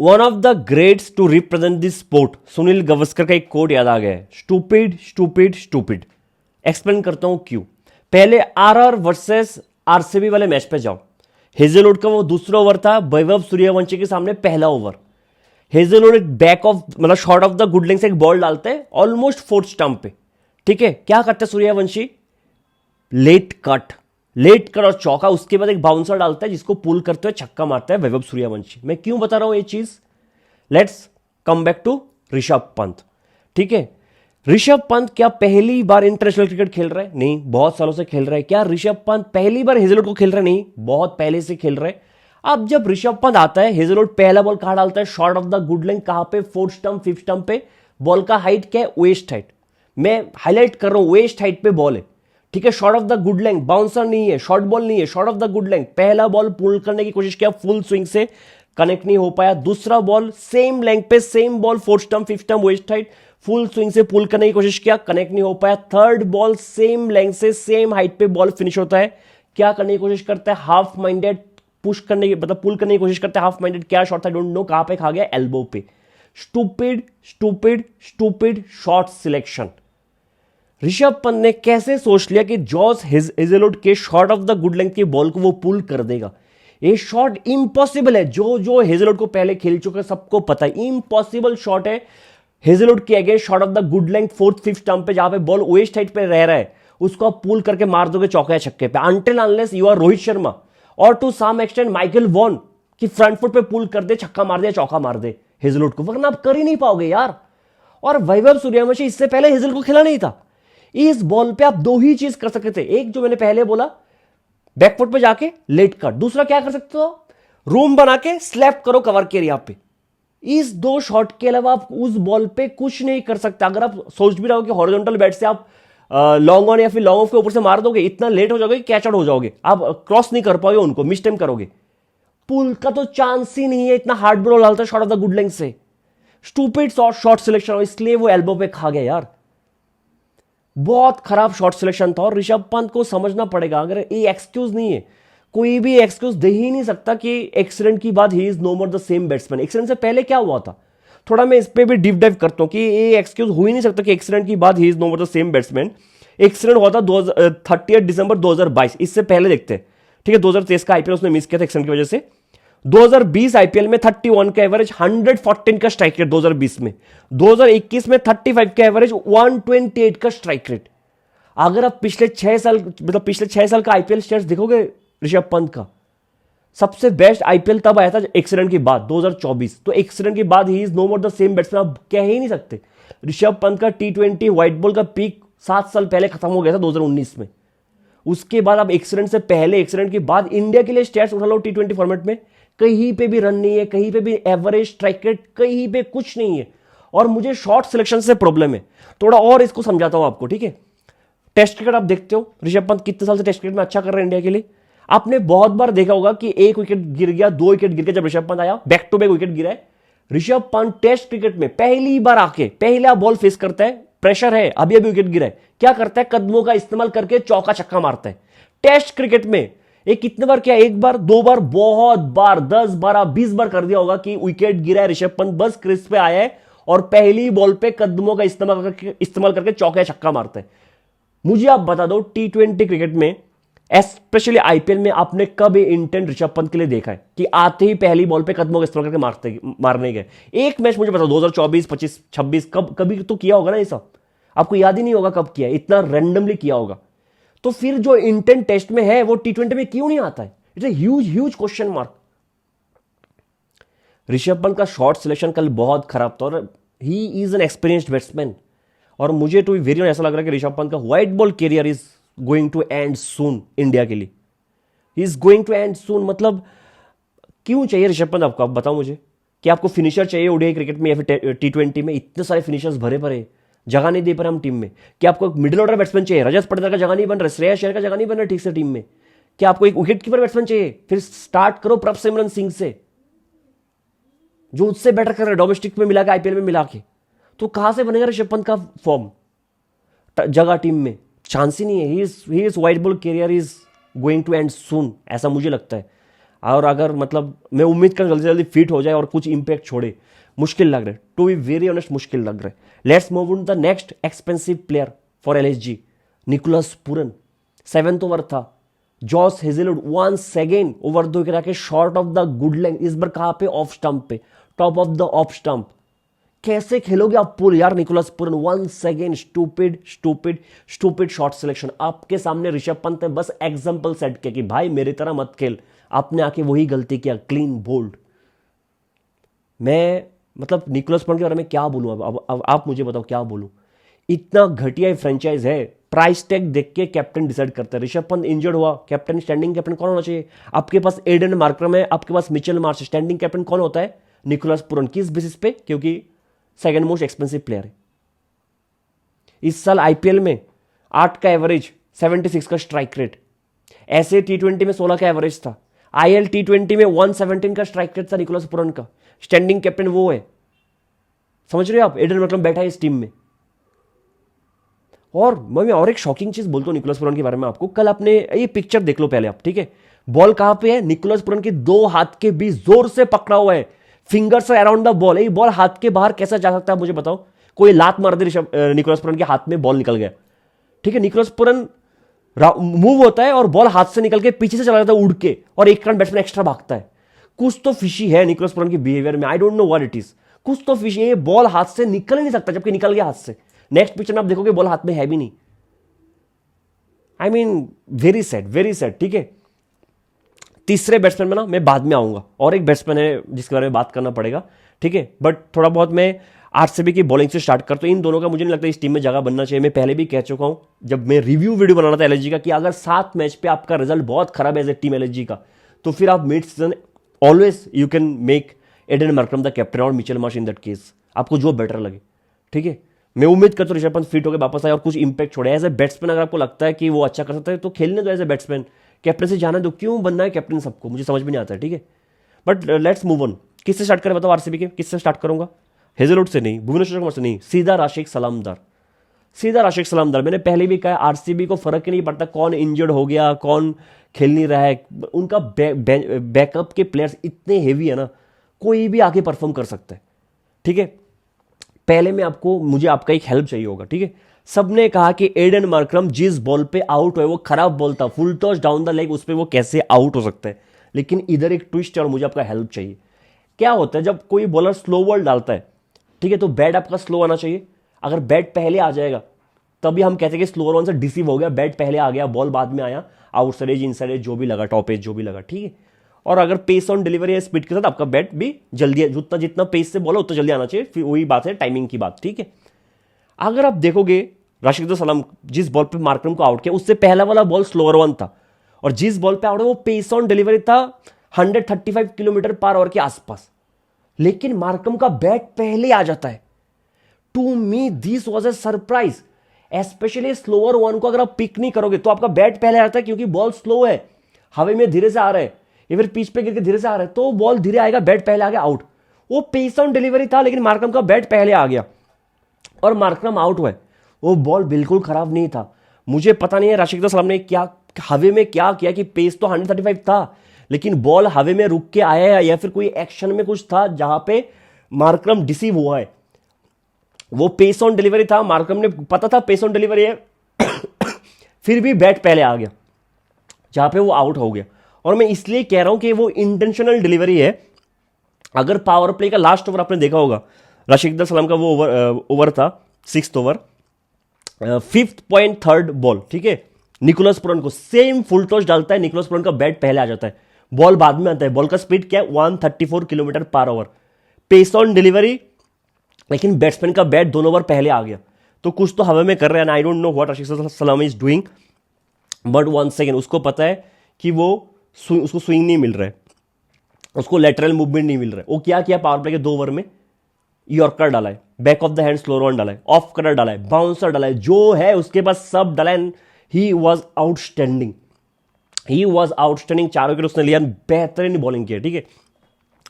One of the greats to represent this sport, Sunil Gavaskar का एक coat याद आ गया है, स्टूपिड स्टूपिड स्टूपिड। एक्सप्लेन करता हूं क्यों। पहले आरआर वर्सेस आरसीबी वाले मैच पे जाओ। हेजलवुड का वो दूसरा ओवर था, वैभव सूर्यवंशी के सामने पहला ओवर। हेजलवुड एक बैक ऑफ मतलब short of the good length से एक बॉल डालते हैं ऑलमोस्ट फोर्थ स्टंप पे, ठीक है। क्या करते हैं सूर्यवंशी, लेट कट और चौका, उसके बाद एक बाउंसर डालता है जिसको पुल करते हुए छक्का मारता है वैभव सूर्यवंशी। मैं क्यों बता रहा हूं ये चीज, let's come back to Rishabh Pant, ठीक है। ऋषभ पंत क्या पहली बार इंटरनेशनल क्रिकेट खेल रहे हैं? नहीं, बहुत सालों से खेल रहे हैं। क्या ऋषभ पंत पहली बार हेजलवुड को खेल रहे हैं? नहीं, बहुत पहले से खेल रहे हैं। अब जब ऋषभ पंत आता है, हेजलवुड पहला बॉल कहां डालता है, short of the good length, कहां पे, फोर्थ स्टंप, फिफ्थ स्टंप पे। बॉल का हाइट क्या है, वेस्ट हाइट। मैं हाईलाइट कर रहा हूं, वेस्ट हाइट पे बॉल है, ठीक है। Short of the good length, bouncer नहीं है, शॉर्ट बॉल नहीं है, short of the good length. पहला बॉल पुल करने की कोशिश किया, फुल स्विंग से कनेक्ट नहीं हो पाया। दूसरा बॉल सेम लेंथ पे, same ball, fourth stump, fifth stump, waist height, full swing से पुल करने की कोशिश किया, कनेक्ट नहीं हो पाया। थर्ड बॉल सेम लेंथ से, सेम हाइट पे बॉल फिनिश होता है। क्या करने की कोशिश करता है, हाफ माइंडेड पुश करने की, मतलब पुल करने की कोशिश करते हैं। हाफ माइंडेड क्या शॉट था, डोंट नो, कहां पे खा गया, एल्बो पे। Stupid stupid stupid shot selection. Rishabh Pant ने कैसे सोच लिया कि जॉस हेजलवुड के short of the good length की बॉल को वो पुल कर देगा। ये शॉट इम्पॉसिबल है, जो हेजलवुड को पहले खेल चुके हैं सबको पता है, इम्पॉसिबल शॉट है हेजलवुड के against. Short of the good length, fourth fifth stump पे, जहां पे बॉल वेस्ट हाइट पे रह रहा है, उसको आप पुल करके मार दोगे चौके छक्के पे, until unless you are Rohit Sharma और to some extent Michael Vaughan की फ्रंट फुट पे पुल कर दे, छक्का मार दे, चौका मार दे हेजलवुड को, वरना आप कर ही नहीं पाओगे यार। और वैभव सूर्यवंशी इससे पहले हेजल को खेला नहीं था। इस बॉल पे आप दो ही चीज कर सकते थे, एक जो मैंने पहले बोला, बैकफुट पे जाके लेट कट। दूसरा क्या कर सकते हो, रूम बना के स्लैप करो कवर के एरिया पे। इस दो शॉट के अलावा आप उस बॉल पे कुछ नहीं कर सकते। अगर आप सोच भी रहे हो कि हॉरिजॉन्टल बैट से आप लॉन्ग ऑन या फिर लॉन्ग ऑफ के ऊपर से मार दोगे, इतना लेट हो जाओगे कि कैच आउट हो जाओगे, आप क्रॉस नहीं कर पाओगे उनको, मिस टाइम करोगे। पुल का तो चांस ही नहीं है, इतना हार्ड बॉल डालता है shot of the good length से। स्टूपिड शॉट सिलेक्शन, इसलिए वो एल्बो पे खा गया यार। बहुत खराब शॉट सिलेक्शन था और ऋषभ पंत को समझना पड़ेगा। अगर ये एक्सक्यूज नहीं है, कोई भी एक्सक्यूज दे ही नहीं सकता कि एक्सीडेंट की बाद he is no more the same batsman. Accident से पहले क्या हुआ था, थोड़ा मैं इस पे भी डीप डाइव करता हूं कि ये एक्सक्यूज हो ही नहीं सकता कि एक्सीडेंट की बाद he is no more the same batsman. Accident हुआ था 30 दिसंबर 2022, इससे पहले देखते हैं, ठीक है। 2023 का आईपीएल उसने मिस किया था एक्सीडेंट की वजह से। 2020 आईपीएल में 31 का एवरेज, 114 का स्ट्राइक रेट 2020 में। 2021 में 35 का एवरेज, 128 का स्ट्राइक रेट। अगर आप पिछले 6 साल, मतलब पिछले 6 साल का आईपीएल स्टेट्स देखोगे ऋषभ पंत का, सबसे बेस्ट आईपीएल तब आया था एक्सीडेंट के बाद 2024। तो एक्सीडेंट के बाद he is no more the same batsman, आप कह ही नहीं सकते। ऋषभ पंत का T20 व्हाइट बॉल का पीक 7 साल पहले खत्म हो गया था 2019 में। उसके बाद आप एक्सीडेंट से पहले, एक्सीडेंट के बाद इंडिया के लिए स्टैट्स उठा लो T20 फॉर्मेट में, कहीं पे भी रन नहीं है, कहीं पे भी एवरेज स्ट्राइक रेट, कहीं पे कुछ नहीं है। और मुझे शॉर्ट सिलेक्शन से प्रॉब्लम है। थोड़ा और इसको समझाता हूं आपको, ठीक है। टेस्ट क्रिकेट आप देखते हो, ऋषभ पंत कितने साल से टेस्ट क्रिकेट में अच्छा कर रहे हैं इंडिया के लिए। आपने बहुत बार देखा होगा कि एक विकेट गिर गया, 2 विकेट गिर गया, जब ऋषभ पंत आया बैक टू बैक विकेट गिरा है। ऋषभ पंत टेस्ट क्रिकेट में पहली बार आके पहला बॉल फेस करता है, प्रेशर है, अभी अभी विकेट गिरा है, क्या करता है, कदमों का इस्तेमाल करके चौका छक्का मारता है। टेस्ट क्रिकेट में एक कितने बार, क्या एक बार, 2 बार, बहुत बार, 10, 12, 20 बार कर दिया होगा कि विकेट गिरा है, ऋषभ पंत बस क्रीज पे आया है और पहली बॉल पे कदमों का इस्तेमाल करके चौका छक्का मारता है। मुझे आप बता दो T20 क्रिकेट में, स्पेशली आईपीएल में, आपने कब इंटेंट ऋषभ पंत के लिए देखा है कि आते ही पहली बॉल पे कदमों का इस्तेमाल करके मारने गए? एक मैच मुझे बताओ, 2024, 25, 26, कभी तो किया होगा ना ये सब? आपको याद ही नहीं होगा कब किया, इतना रैंडमली किया होगा। तो फिर जो इंटेंट टेस्ट में है वो T20 में क्यों नहीं आता है? It's a huge question mark. Rishabh Pant का शॉट सिलेक्शन कल बहुत खराब था और he is an experienced batsman. और मुझे तो वेरी ऐसा लग रहा है कि ऋषभ पंत का white ball career is going to end soon India के लिए। He is going to end soon. मतलब क्यों चाहिए ऋषभ पंत आपको? आप बताओ मुझे कि आपको फिनिशर चाहिए ओडीआई क्रिकेट में या फिर T20 में? इतने सारे फिनिशर्स भरे पड़े, जगह नहीं दे पा रहे हम टीम में। क्या आपको एक मिडिल ऑर्डर बैट्समैन चाहिए? रजत पाटीदार का जगह नहीं बन रहा, श्रेयस अय्यर का जगह नहीं बन रहा ठीक से टीम में। क्या आपको एक विकेट कीपर बैट्समैन चाहिए? फिर स्टार्ट करो प्रभसिमरन सिंह से, जो उससे बेटर कर रहे डोमेस्टिक में मिला के, आईपीएल में मिला के। तो कहां से बनेगा ऋषभ पंत का फॉर्म जगह टीम में? चांस ही नहीं है। He is white ball career is going to end soon, ऐसा मुझे लगता है। और अगर मतलब मैं उम्मीद कर जल्दी जल्दी फिट हो जाए और कुछ इंपैक्ट छोड़े, मुश्किल लग रहा है, टू बी वेरी ऑनेस्ट मुश्किल लग रहा है। Let's move on the next expensive player for LSG, Nicholas Pooran. 7th over था, Josh Hazlewood once again over 2 गिरा के short of the good length, इस बार कहां पे, ऑफ स्टंप पे, top of the off stump. कैसे खेलोगे आप पुल यार, Nicholas Pooran once again stupid stupid stupid shot selection. आपके सामने ऋषभ पंत है, बस एग्जांपल सेट किया कि भाई मेरी तरह मत खेल, आपने आके वही गलती किया, क्लीन बोल्ड। मैं मतलब निकोलस पूरन के बारे में क्या बोलूं, अब आप मुझे बताओ क्या बोलूं। इतना घटिया फ्रेंचाइज है, प्राइस टैग देख के कैप्टन डिसाइड करता है। ऋषभ पंत इंजर्ड हुआ, कैप्टन स्टैंडिंग कैप्टन कौन होना चाहिए? आपके पास एडन मार्करम है, आपके पास मिचेल मार्श, स्टैंडिंग कैप्टन कौन होता है? Nicholas Pooran. किस बेसिस पे? क्योंकि सेकंड मोस्ट एक्सपेंसिव प्लेयर है। इस साल आईपीएल में 8 का एवरेज, 76 का स्ट्राइक रेट। ऐसे टी20 में 16 का एवरेज था। आईएल टी20 में 117 का स्ट्राइक रेट था निकोलस पूरन का। स्टैंडिंग कैप्टन वो है, समझ रहे हो आप? एडन मतलब बैठा है इस टीम में। और मैं और एक शॉकिंग चीज बोलता हूं निकोलस पूरन के बारे में आपको। कल आपने ये पिक्चर देख लो पहले आप, ठीक है? बॉल कहां पे है? निकोलस पूरन के 2 हाथ के बीच जोर से पकड़ा हुआ है, फिंगर्स अराउंड द बॉल। ये बॉल हाथ के बाहर कैसा जा सकता है मुझे बताओ? कोई लात मार दे निकोलस पूरन के हाथ में, बॉल निकल गया, ठीक है? निकोलस पूरन मूव होता है और बॉल हाथ से निकल के पीछे से चला जाता है उड़ के, और एक रन बैट्समैन एक्स्ट्रा भागता है। कुछ तो फिशी है निकोलस पूरन की बिहेवियर में, आई don't know what it is. कुछ तो फिशी है, बॉल हाथ से निकल ही नहीं सकता, जबकि निकल गया हाथ से। नेक्स्ट पिक्चर में आप देखोगे बॉल हाथ में है भी नहीं। आई मीन वेरी सैड, ठीक है? तीसरे बैट्समैन में ना मैं बाद में आऊंगा, और एक बैट्समैन है जिसके बारे में बात करना पड़ेगा, ठीक है? बट थोड़ा बहुत मैं आरसीबी की बॉलिंग से स्टार्ट करता हूं। इन दोनों का मुझे नहीं लगता इस टीम में जगह बनना चाहिए। मैं पहले भी कह चुका हूं जब मैं रिव्यू वीडियो बनाना था एलएसजी का, कि अगर 7 मैच पे आपका रिजल्ट बहुत खराब है एज ए टीम एलएसजी का, तो फिर आप mid season always you can make Aiden Markram the captain और Mitchell Marsh in that case, आपको जो बेटर लगे, ठीक है? मैं उम्मीद करता हूं ऋषभ पंत फिट होकर वापस आए और कुछ इंपैक्ट छोड़े। एज ए बैट्समैन अगर आपको लगता है कि वो अच्छा कर सकता है तो खेलने दो एज ए बैट्समैन, कैप्टन से जाना दो। क्यों बनना है कैप्टन सबको, मुझे समझ में नहीं आता है, ठीक है? But let's move on. किससे स्टार्ट करें बताओ? आरसीबी के किससे स्टार्ट करूंगा? हेजलवुड से नहीं, भुवनेश्वर कुमार से नहीं, सीधा राशिद सलामदार, सीधा राशिद सलामदार। मैंने पहले भी कहा आरसीबी को फर्क ही नहीं पड़ता कौन इंजर्ड हो गया, कौन खेल नहीं रहा है। उनका बैकअप के प्लेयर्स इतने हेवी है ना, कोई भी आके परफॉर्म कर सकता है, ठीक है? पहले में मुझे आपका एक हेल्प चाहिए होगा, ठीक है? सबने कहा कि एडन मार्करम जिस बॉल पे आउट हुआ वो खराब बॉल था, full toss down the leg, उस पर वो कैसे आउट हो सकता है? लेकिन इधर एक ट्विस्ट है और मुझे आपका हेल्प चाहिए। क्या होता है जब कोई बॉलर स्लो बॉल डालता है, ठीक है, तो बैट आपका स्लो आना चाहिए। अगर बैट पहले आ जाएगा तभी हम कहते हैं कि स्लोअर वन से डिसीव हो गया, बैट पहले आ गया, बॉल बाद में आया, आउटसाइड एज इनसाइड एज जो भी लगा, टॉप एज जो भी लगा, ठीक है? और अगर पेस ऑन डिलीवरी है स्पीड के साथ, आपका बैट भी जल्दी, जितना जितना पेस से बॉल है उतना जल्दी आना चाहिए। फिर वही बात है टाइमिंग की बात, ठीक है? अगर आप देखोगे राशिद सलाम जिस बॉल पे मार्करम को आउट किया, उससे पहला वाला बॉल स्लोअर वन था, और जिस बॉल पे आउट है वो पेस ऑन डिलीवरी था 135 किलोमीटर पर आवर के आसपास, लेकिन मार्करम का बैट पहले आ जाता है। To me this was a surprise, specially slower one को अगर आप पिक नहीं करोगे तो आपका बैट पहले आता है, क्योंकि बॉल स्लो है, हवा में धीरे से आ रहा है, या फिर पिच पे गिर के धीरे से आ रहा है, तो बॉल धीरे आएगा, बैट पहले आ गया, आउट। वो पेस ऑन डिलीवरी था, लेकिन मार्करम का बैट पहले आ गया और मार्करम आउट हुआ। वो बॉल बिल्कुल खराब नहीं था। मुझे पता नहीं है राशिद सलाम ने क्या हवे में क्या किया कि पेस तो 135 था, लेकिन बॉल हवे में रुक के आया है, या फिर कोई एक्शन में कुछ था जहां पे मार्करम डिसीव हुआ है। वो पेस ऑन डिलीवरी था, मार्करम ने पता था पेस ऑन डिलीवरी है फिर भी बैट पहले आ गया, जहां पे वो आउट हो गया। और मैं इसलिए कह रहा हूं कि वो इंटेंशनल डिलीवरी है। अगर पावर प्ले का लास्ट ओवर आपने देखा होगा, राशिद सलाम का वो ओवर था 6th over, 5th point 3rd ball, ठीक है? निकोलस पूरन को सेम फुल टॉस डालता है, निकोलस पूरन का बैट पहले आ जाता है, बॉल बाद में आता है। बॉल का स्पीड क्या है? 134 kilometre per hour, pace on delivery, लेकिन बैट्समैन का बैट दोनों बार पहले आ गया। तो कुछ तो हवा में कर रहे हैं, I don't know what Rashid Salam is doing, but one second, उसको पता है कि उसको स्विंग नहीं मिल रहा है, उसको लेटरल मूवमेंट नहीं मिल रहा है। वो क्या किया पावर प्ले के 2 ओवर में? यॉर्कर डाला है, back of the hand slower one डाला है, ऑफ कटर डाला है, बाउंसर डाला है, जो है उसके पास सब डाला है। ही वॉज आउटस्टैंडिंग, चारों विकेट उसने लिया, बेहतरीन बॉलिंग की है, ठीक है?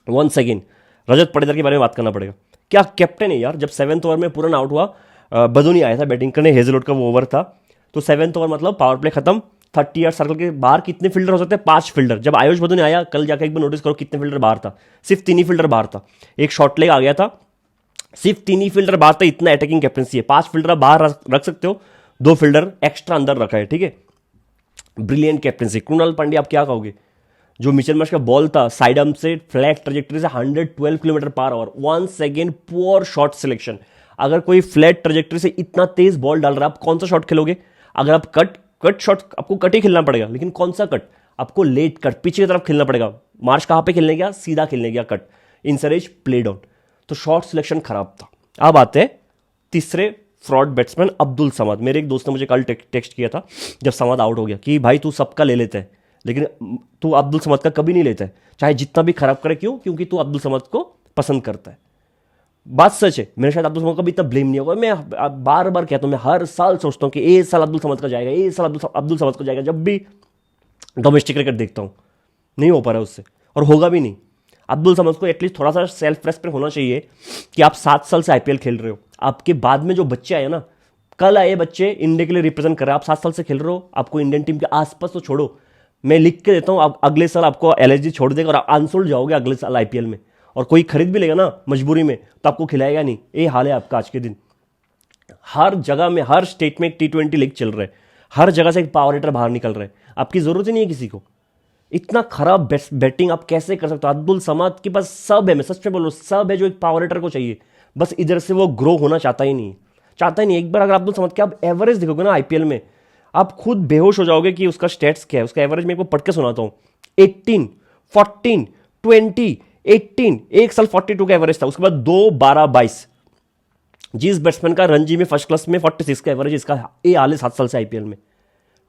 वंस अगेन रजत पाटीदार के बारे में बात करना पड़ेगा। क्या कैप्टन है यार। जब 7th ओवर में पूरन आउट हुआ, बदूनी आया था बैटिंग करने, हेजलवुड का वो ओवर था, तो 7th ओवर मतलब पावर प्ले खत्म, 30 यार्ड सर्कल के बाहर कितने फील्डर हो सकते हैं? 5 फील्डर। जब आयुष बदू ने आया कल, जाकर एक बार नोटिस करो कितने फील्डर बाहर था, सिर्फ 3 ही फील्डर बाहर था। एक शॉर्ट लेग आ गया था, सिर्फ 3 ही फील्डर बाहर था। इतना अटैकिंग कैप्टनसी है, 5 फील्डर बाहर रख सकते हो, 2 फील्डर एक्स्ट्रा अंदर रखा है, ठीक है। Brilliant captaincy. कृणाल पांड्या आप क्या कहोगे? जो मिचेल मार्श का बॉल था साइड आर्म से फ्लैट ट्रेजेक्टरी से 112 kilometre per our, 1 second, poor shot selection. अगर कोई फ्लैट ट्रेजेक्टरी से इतना तेज बॉल डाल रहा है, आप कौन सा शॉट खेलोगे? अगर आप कट शॉट, आपको कट ही खेलना पड़ेगा, लेकिन कौन सा कट? आपको लेट कट, पीछे की तरफ खेलना पड़ेगा। मार्श कहां पे खेलने गया? सीधा खेलने गया कट, इंसरेज प्ले डाउन। तो शॉट सिलेक्शन खराब था। अब आते हैं तीसरे फ्रॉड बैट्समैन अब्दुल समद। मेरे एक दोस्त ने मुझे कल टेक्स्ट किया था जब समद आउट हो गया कि भाई तू सबका ले लेता है, लेकिन तू अब्दुल समद का कभी नहीं लेता है, चाहे जितना भी खराब करे। क्यों? क्योंकि तू अब्दुल समद को पसंद करता है। बात सच है, मेरे शायद अब्दुल समद का भी इतना ब्लेम नहीं होगा। मैं बार बार कहता हूं, मैं हर साल सोचता हूं कि ये साल अब्दुल समद का जाएगा, ये साल अब्दुल समद का जाएगा। जब भी डोमेस्टिक क्रिकेट देखता हूं, नहीं हो पा रहा है उससे, और होगा भी नहीं। अब्दुल समद को एटलीस्ट थोड़ा सा सेल्फ रेस्पेक्ट होना चाहिए कि आप 7 साल से आईपीएल खेल रहे हो। आपके बाद में जो बच्चे आए ना, कल आए बच्चे इंडिया के लिए रिप्रेजेंट कर रहे हैं, आप 7 साल से खेल रहे हो, आपको इंडियन टीम के आसपास तो छोड़ो। मैं लिख के देता हूं, आप अगले साल आपको एलएसजी छोड़ देगा और आप अनसोल्ड जाओगे अगले साल आईपीएल में, और कोई खरीद भी लेगा ना मजबूरी में तो आपको खिलाएगा नहीं। ये हाल है आपका आज के दिन। हर जगह में, हर स्टेट में एक T20 लीग चल रहा है, हर जगह से एक पावर हिटर बाहर निकल रहा है। आपकी जरूरत ही नहीं है किसी को। इतना खराब बैटिंग आप कैसे कर सकते हो? अब्दुल समद के पास सब है, मैं सच में बोल रहा हूं, सब है जो एक पावर हिटर को चाहिए। बस इधर से वो ग्रो होना चाहता ही नहीं, चाहता ही नहीं। एक बार अगर अब्दुल समद के आप एवरेज देखोगे ना आईपीएल में, आप खुद बेहोश हो जाओगे कि उसका स्टेट्स क्या है। उसका एवरेज मैं को पढ़ के सुनाता हूं, 18, 14, 20, 18। एक साल 42 का एवरेज था, उसके बाद 2, 12, 22। जिस बैट्समैन का रणजी में फर्स्ट क्लास में 46 का एवरेज, इसका ये हाल है 7 साल से आईपीएल में,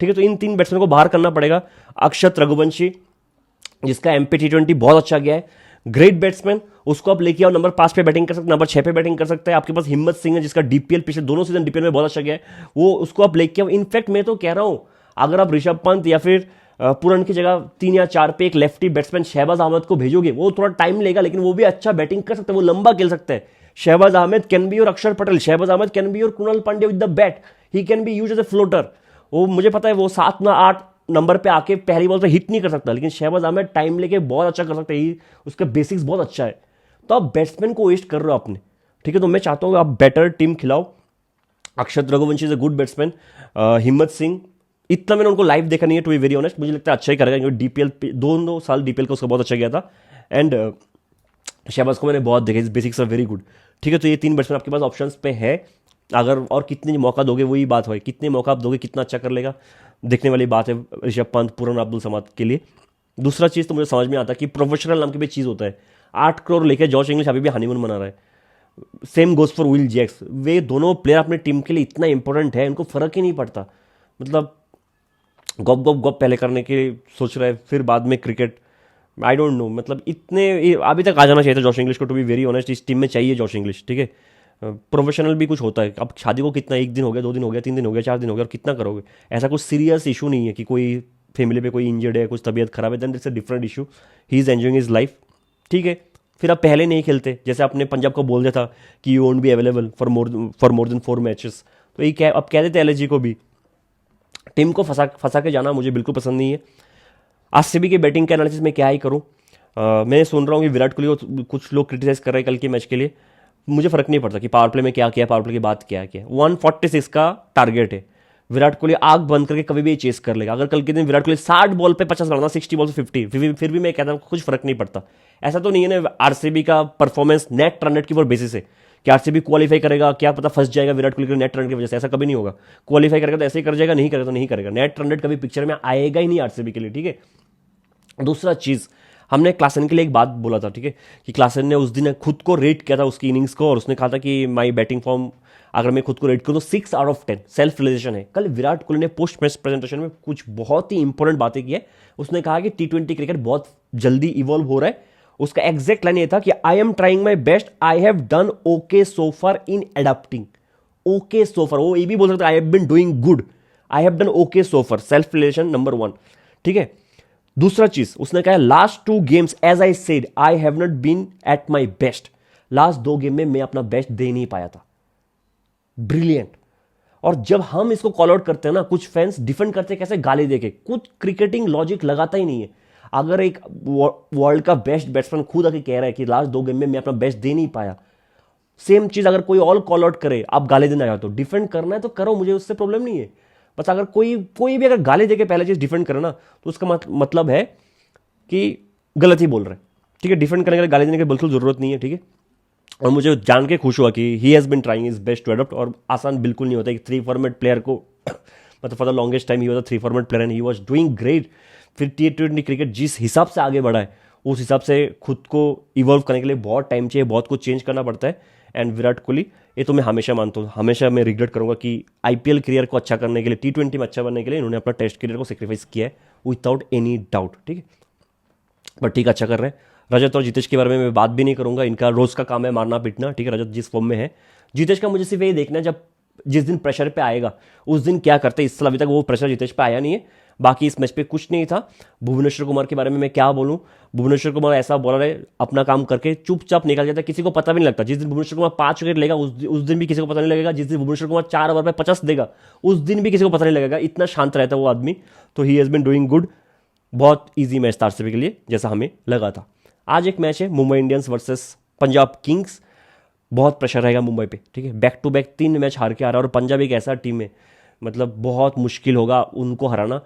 ठीक है। तो इन 3 बैट्समैन को बाहर करना पड़ेगा। अक्षत रघुवंशी, जिसका एमपी T20 बहुत अच्छा गया है, ग्रेट बैट्समैन, उसको आप लेके आओ। नंबर 5 पे बैटिंग कर सकते हैं, नंबर 6 पे बैटिंग कर सकते हैं। आपके पास हिम्मत सिंह है, जिसका डीपीएल पिछले दोनों सीजन डीपीएल में बहुत अच्छा गया है, वो उसको आप लेके आओ। इनफैक्ट मैं तो कह रहा हूं, अगर आप ऋषभ पंत या फिर पुरन की जगह 3 या 4 पे एक लेफ्टी बैट्समैन शहबाज अहमद को भेजोगे, वो थोड़ा टाइम लेगा, लेकिन वो भी अच्छा बैटिंग कर सकता है, वो लंबा खेल सकता है। शहबाज अहमद कैन बी और अक्षर पटेल, शहबाज अहमद कैन बी और Krunal Pandya with the bat, he can be use as a floater. वो मुझे पता है वो 7 ना 8 नंबर पे आके पहली बॉल पे हिट नहीं कर सकता, लेकिन शहबाज अहमद टाइम लेके बहुत अच्छा कर सकता है, उसका बेसिक्स बहुत अच्छा है। तो आप बैट्समैन को वेस्ट कर रहे हो आपने, ठीक है। तो मैं चाहता हूँ आप बेटर टीम खिलाओ। Akshat Raghuvanshi is a good batsman. Himmat Singh, इतना मैंने उनको लाइव देखा नहीं है टू बी वेरी ऑनेस्ट, मुझे लगता है अच्छा ही करेगा, क्योंकि डीपीएल 2 साल डीपीएल का उसका बहुत अच्छा गया था। एंड शहबाज को मैंने बहुत देखा, बेसिक्स आर वेरी गुड, ठीक है। तो ये 3 बैट्समैन आपके पास ऑप्शंस पे है। अगर और कितने मौका दोगे, वही बात है, कितने मौका आप दोगे, कितना अच्छा कर लेगा, देखने वाली बात है ऋषभ पंत, पुरन, अब्दुल समद के लिए। दूसरा चीज़ तो मुझे समझ में आता है कि प्रोफेशनल नाम की भी चीज़ होता है। 8 करोड़ लेके जॉश इंग्लिश अभी भी हनीमून मना रहा है। Same goes for Will Jacks. वे दोनों प्लेयर अपने टीम के लिए इतना इंपॉर्टेंट है, इनको फर्क ही नहीं पड़ता। मतलब गप गप गप पहले करने के सोच रहा है, फिर बाद में क्रिकेट। आई डोंट नो, मतलब इतने अभी तक आ जाना चाहिए था जॉश इंग्लिश को, टू बी वेरी ऑनेस्ट। इस टीम में चाहिए जॉश इंग्लिश, ठीक है। प्रोफेशनल भी कुछ होता है। अब शादी को कितना, 1 दिन हो गया, 2 दिन हो गया, 3 दिन हो गया, 4 दिन हो गया, और कितना करोगे? ऐसा कुछ सीरियस इशू नहीं है कि कोई फैमिली पे कोई इंजर्ड है, कुछ तबीयत खराब है, then it's a different issue. He is enjoying his life, ठीक है। फिर आप पहले नहीं खेलते, जैसे आपने पंजाब को बोल दिया था कि you won't be available for more than 4 matches, तो ये अब कह देते एलएसजी को भी। टीम को फंसा के जाना मुझे बिल्कुल पसंद नहीं है। आरसीबी के बैटिंग के एनालिसिस में क्या ही करूँ। मैं सुन रहा हूँ कि विराट कोहली को कुछ लोग क्रिटिसाइज कर रहे हैं कल के मैच के लिए। मुझे फर्क नहीं पड़ता कि पावर प्ले में क्या किया, पावर प्ले की बात क्या किया। 146 का टारगेट है, विराट कोहली आग बंद करके कभी भी चेस कर लेगा। अगर कल के दिन विराट कोहली 60 बॉल पे 50 बनाना, 60 बॉल पे 50, फिर भी मैं कहता हूँ कुछ फर्क नहीं पड़ता। ऐसा तो नहीं है ना आरसीबी का परफॉर्मेंस नेट रन रेट की बेसिस है कि आरसीबी क्वालिफाई करेगा, क्या पता फंस जाएगा विराट कोहली के नेट रन की वजह से, ऐसा कभी नहीं होगा। क्वालिफाई करेगा तो ऐसे ही कर जाएगा, नहीं करेगा तो नहीं करेगा। नेट रन रेट कभी पिक्चर में आएगा ही नहीं आरसीबी के लिए, ठीक है। दूसरा चीज, हमने क्लासन के लिए एक बात बोला था, ठीक है, कि क्लासन ने उस दिन खुद को रेट किया था उसकी इनिंग्स को, और उसने कहा था कि माई बैटिंग फॉर्म अगर मैं खुद को रेट करूँ तो 6 आउट ऑफ 10 सेल्फ रियलाइजेशन है। कल विराट कोहली ने पोस्ट मैच प्रेजेंटेशन में कुछ बहुत ही इंपॉर्टेंट बातें की है। उसने कहा कि T20 क्रिकेट बहुत जल्दी इवॉल्व हो रहा है। उसका एग्जैक्ट लाइन ये था कि I am trying my best, I have done okay so far in adapting. Okay so far, वो ये भी बोल सकते I have been doing good, I have done okay so far, self realisation number 1, ठीक है। दूसरा चीज उसने कहा, last 2 games as I said I have not been at my best. Last 2 game में मैं अपना बेस्ट दे नहीं पाया था। ब्रिलियंट। और जब हम इसको कॉल आउट करते हैं ना, कुछ फैंस डिफेंड करते हैं कैसे, गाली देके। कुछ क्रिकेटिंग लॉजिक लगाता ही नहीं है। अगर एक वर्ल्ड का बेस्ट बैट्समैन खुद आके कह रहा है कि लास्ट 2 गेम में मैं अपना बेस्ट दे नहीं पाया, सेम चीज अगर कोई और कॉल आउट करे, आप गाली देना चाहते हो, डिफेंड करना है तो करो, मुझे उससे प्रॉब्लम नहीं है। बस अगर कोई भी अगर गाली देके पहले चीज डिफेंड करे ना, तो उसका मतलब है कि गलत ही बोल रहे हैं। ठीक है, डिफेंड करने के लिए गाली देने की बिल्कुल जरूरत नहीं है। ठीक है, और मुझे जान के खुश हुआ कि he has been trying his best to adopt. और आसान बिल्कुल नहीं होता एक 3 फॉर्मेट प्लेयर को मतलब for the longest time he was a 3 format player and he was doing great. फिर T20 क्रिकेट जिस हिसाब से आगे बढ़ा है, उस हिसाब से खुद को इवॉल्व करने के लिए बहुत टाइम चाहिए, बहुत कुछ चेंज करना पड़ता है। एंड विराट कोहली, ये तो मैं हमेशा मानता हूँ, हमेशा मैं रिग्रेट करूंगा कि IPL करियर को अच्छा करने के लिए, T20 में अच्छा बनने के लिए इन्होंने अपना टेस्ट करियर को सेक्रीफाइस किया है विदाउट एनी डाउट। ठीक है, बट ठीक, अच्छा कर रहे हैं। रजत और जितेश के बारे में मैं बात भी नहीं करूंगा, इनका रोज का काम है मारना पीटना। ठीक है, रजत जिस फॉर्म में है, जितेश का मुझे सिर्फ ये देखना है जब जिस दिन प्रेशर पे आएगा उस दिन क्या करते हैं। इस साल अभी तक वो प्रेशर जितेश पे आया नहीं है, बाकी इस मैच पे कुछ नहीं था। भुवनेश्वर कुमार के बारे में मैं क्या बोलूं, भुवनेश्वर कुमार ऐसा बॉलर है, अपना काम करके चुपचाप निकल जाता है, किसी को पता भी नहीं लगता। जिस दिन भुवनेश्वर कुमार 5 विकेट लेगा उस दिन भी किसी को पता नहीं लगेगा। जिस दिन भुवनेश्वर कुमार 4 ओवर पे 50 देगा उस दिन भी किसी को पता नहीं लगेगा। इतना शांत रहता है वो आदमी। तो ही हैज़ बिन डूइंग गुड। बहुत ईजी मैच था RCB के लिए, जैसा हमें लगा था। आज एक मैच है Mumbai Indians versus Punjab Kings. बहुत प्रेशर रहेगा मुंबई पे। ठीक है, बैक टू बैक 3 मैच हार के आ रहा है और पंजाब एक ऐसा टीम है, मतलब बहुत मुश्किल होगा उनको हराना।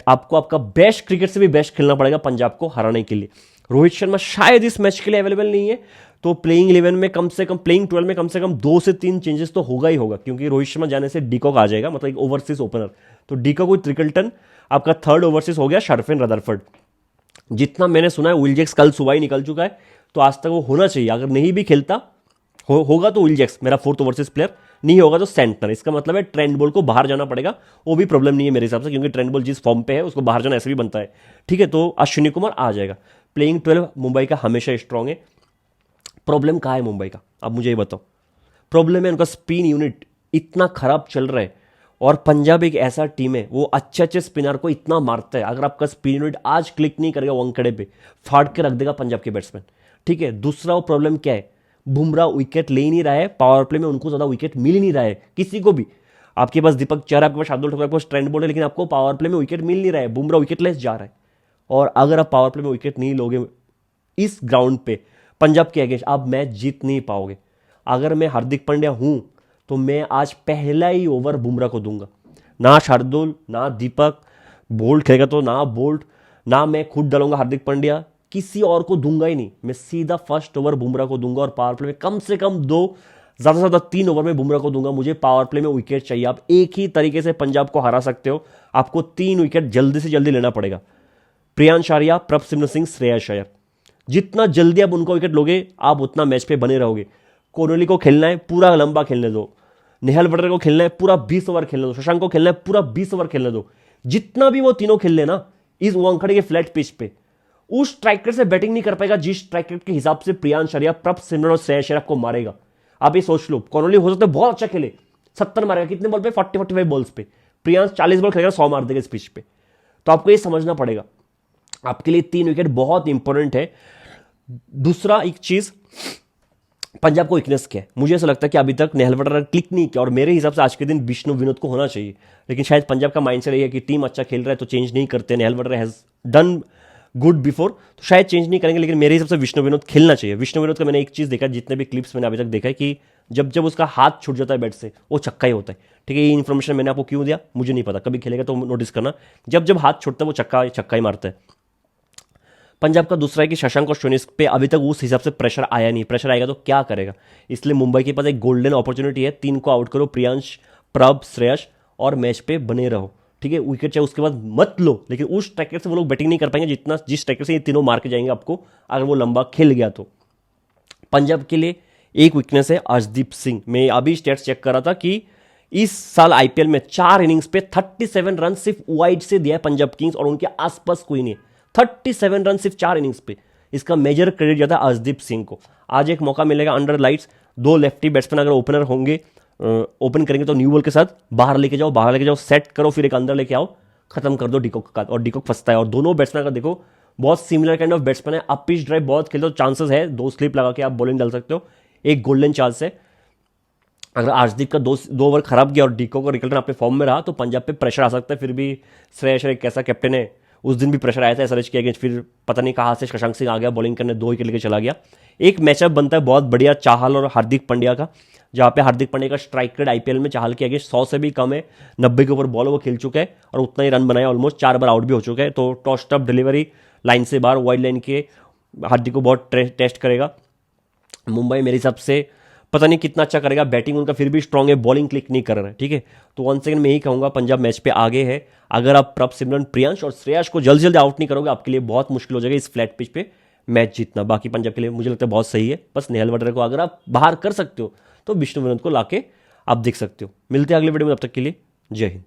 आपको आपका बेस्ट क्रिकेट से भी बेस्ट खेलना पड़ेगा पंजाब को हराने के लिए। रोहित शर्मा शायद इस मैच के लिए अवेलेबल नहीं है, तो प्लेइंग 11 में कम से कम, प्लेइंग 12 में कम से कम 2 से 3 चेंजेस तो होगा ही होगा, क्योंकि रोहित शर्मा जाने से डिकॉक आ जाएगा, मतलब एक ओवरसीज ओपनर। तो डिकॉक विद ट्रिकल्टन, आपका 3rd ओवरसीज हो गया शर्फिन रदरफर्ड। जितना मैंने सुना है विल जैक्स कल सुबह ही निकल चुका है, तो आज तक वो होना चाहिए। अगर नहीं भी खेलता होगा तो विल जैक्स मेरा 4th ओवरसीज प्लेयर, नहीं होगा तो सेंटनर। इसका मतलब है ट्रेंट बोल्ट को बाहर जाना पड़ेगा, वो भी प्रॉब्लम नहीं है मेरे हिसाब से, क्योंकि ट्रेंट बोल्ट जिस फॉर्म पे है उसको बाहर जाना ऐसे भी बनता है। ठीक है, तो अश्विनी कुमार आ जाएगा। प्लेइंग 12 मुंबई का हमेशा स्ट्रांग है। प्रॉब्लम कहाँ है मुंबई का, अब मुझे ये बताओ। प्रॉब्लम है उनका स्पिन यूनिट इतना खराब चल रहा है, और पंजाब एक ऐसा टीम है वो अच्छे अच्छे स्पिनर को इतना मारता है। अगर आपका स्पिन यूनिट आज क्लिक नहीं करेगा वानखेड़े पे, फाड़ के रख देगा पंजाब के बैट्समैन। ठीक है, दूसरा वो प्रॉब्लम क्या है, बुमराह विकेट ले ही नहीं रहा है। पावर प्ले में उनको ज्यादा विकेट मिल ही नहीं रहा है किसी को भी। आपके पास दीपक चहर, आपके पास शार्दुल ठाकुर, आपके पास ट्रेंट बोल्ट है, लेकिन आपको पावर प्ले में विकेट मिल नहीं रहा है। बुमराह विकेट लेस जा रहा है, और अगर आप पावर प्ले में विकेट नहीं लोगे इस ग्राउंड पे पंजाब के अगेंस्ट, आप मैच जीत नहीं पाओगे। अगर मैं हार्दिक पांड्या हूं तो मैं आज पहला ही ओवर बुमराह को दूंगा। ना शार्दुल, ना दीपक, बोल्ट खेलेगा तो ना बोल्ट, ना मैं खुद डालूंगा हार्दिक पांड्या, किसी और को दूंगा ही नहीं। मैं सीधा फर्स्ट ओवर बुमराह को दूंगा, और पावर प्ले में कम से कम 2, ज्यादा से ज्यादा 3 ओवर में बुमराह को दूंगा। मुझे पावर प्ले में विकेट चाहिए। आप एक ही तरीके से पंजाब को हरा सकते हो, आपको 3 विकेट जल्दी से जल्दी लेना पड़ेगा। प्रियांश आर्या, प्रभसिमरन सिंह, श्रेयस अय्यर, जितना जल्दी आप उनको विकेट लोगे आप उतना मैच पे बने रहोगे। कोहली को खेलना है पूरा लंबा खेलने दो, नेहल वटेर को खेलना है पूरा 20 ओवर खेलने दो, शशांक को खेलना है पूरा 20 ओवर खेलने दो। जितना भी वो तीनों खेल लेना इस वानखेड़े के फ्लैट पिच पे, उस स्ट्राइकर से बैटिंग नहीं कर पाएगा जिस स्ट्राइकर के हिसाब से प्रियांश आर्या, प्रभसिमरन और श्रेयस अय्यर को मारेगा। आप ये सोच लो, कोहली हो सकता है बहुत अच्छा खेले, 70 मारेगा, कितने बॉल पे, 40-45 बॉल्स पे। प्रियांश 40 बॉल खेलेगा, 100 मार देगा इस पिच पे। तो आपको ये समझना पड़ेगा, आपके लिए 3 विकेट बहुत इंपॉर्टेंट है। दूसरा एक चीज, पंजाब को वीकनेस क्या है, मुझे ऐसा लगता है कि अभी तक नेहल वटेर क्लिक नहीं किया, और मेरे हिसाब से आज के दिन विष्णु विनोद को होना चाहिए। लेकिन शायद पंजाब का माइंडसेट है कि टीम अच्छा खेल रहा है तो चेंज नहीं करते, Nehal Wadhera has done good before, तो शायद चेंज नहीं करेंगे। लेकिन मेरे हिसाब से विष्णु विनोद खेलना चाहिए। विष्णु विनोद का मैंने एक चीज देखा, जितने भी क्लिप्स मैंने अभी तक देखा है, कि जब जब उसका हाथ छूट जाता है बैट से वो छक्का ही होता है। ठीक है, ये इन्फॉर्मेशन मैंने आपको क्यों दिया मुझे नहीं पता, कभी खेलेगा तो नोटिस करना, जब जब हाथ छूटता है वो छक्का ही मारता है। पंजाब का दूसरा है कि शशांक और शोनिस पे अभी तक उस हिसाब से प्रेशर आया नहीं, प्रेशर आएगा तो क्या करेगा। इसलिए मुंबई के पास एक गोल्डन अपॉर्चुनिटी है, 3 को आउट करो, प्रियांश, प्रभ, श्रेयस, और मैच पे बने रहो। ठीक है, विकेट चाहे उसके बाद मत लो, लेकिन उस स्ट्राइकर से वो लोग बैटिंग नहीं कर पाएंगे जितना जिस स्ट्राइकर से ये तीनों मार के जाएंगे आपको, अगर वो लंबा खेल गया तो। पंजाब के लिए एक वीकनेस है अर्शदीप सिंह। मैं अभी स्टेट्स चेक कर रहा था कि इस साल IPL में 4 इनिंग्स पे 37 रन सिर्फ वाइड से दिया है पंजाब किंग्स, और उनके आसपास कोई नहीं है। 37 रन सिर्फ 4 इनिंग्स पे, इसका मेजर क्रेडिट जाता है अर्शदीप सिंह को। आज एक मौका मिलेगा अंडर लाइट्स, 2 लेफ्टी बैट्समैन अगर ओपनर होंगे, ओपन करेंगे तो न्यू बॉल के साथ बाहर लेके जाओ, सेट करो, फिर एक अंदर लेके आओ, खत्म कर दो डिकॉक का, और डिकॉक फंसता है। और दोनों बैट्समैन अगर देखो बहुत सिमिलर काइंड ऑफ बैट्समैन है, अप पिच ड्राइव बहुत खेलते हो, चांसेस है 2 स्लिप लगा के आप बॉलिंग डाल सकते हो, एक गोल्डन चांस है। अगर आर्शदीप का दो ओवर खराब गया और डीको का रिकल्टन अपने फॉर्म में रहा तो पंजाब पे प्रेशर आ सकता है। फिर भी श्रेयस अय्यर कैसा कैप्टन है, उस दिन भी प्रेशर आया था एसआरएच के अगेंस्ट, फिर पता नहीं कहाँ से शशांक सिंह आ गया बॉलिंग करने, 2 विकेट लेके चला गया। एक मैचअप बनता है बहुत बढ़िया चाहल और हार्दिक पांड्या का, जहाँ पे हार्दिक पांड्या का स्ट्राइक रेट आईपीएल में चाहल के अगेंस्ट 100 से भी कम है। 90 के ऊपर बॉल वो खेल चुका है और उतना ही रन बनाया, ऑलमोस्ट 4 बार आउट भी हो चुका है। तो टॉस टप डिलीवरी लाइन से बाहर वाइड लाइन के हार्दिक को बहुत टेस्ट करेगा। मुंबई मेरे हिसाब से पता नहीं कितना अच्छा करेगा, बैटिंग उनका फिर भी स्ट्रांग है, बॉलिंग क्लिक नहीं कर रहा है, ठीक है। तो वन सेकंड में यही कहूंगा पंजाब मैच पे आगे है। अगर आप प्रभ सिमरन, प्रियांश और श्रेयस को जल्द जल्द आउट नहीं करोगे, आपके लिए बहुत मुश्किल हो जाएगा इस फ्लैट पिच पे मैच जीतना। बाकी पंजाब के लिए मुझे लगता है बहुत सही है, बस नेहल वडर को अगर आप बाहर कर सकते हो तो विष्णु विनोद को लाके आप देख सकते हो। मिलते हैं अगले वीडियो में, तब तक के लिए जय हिंद।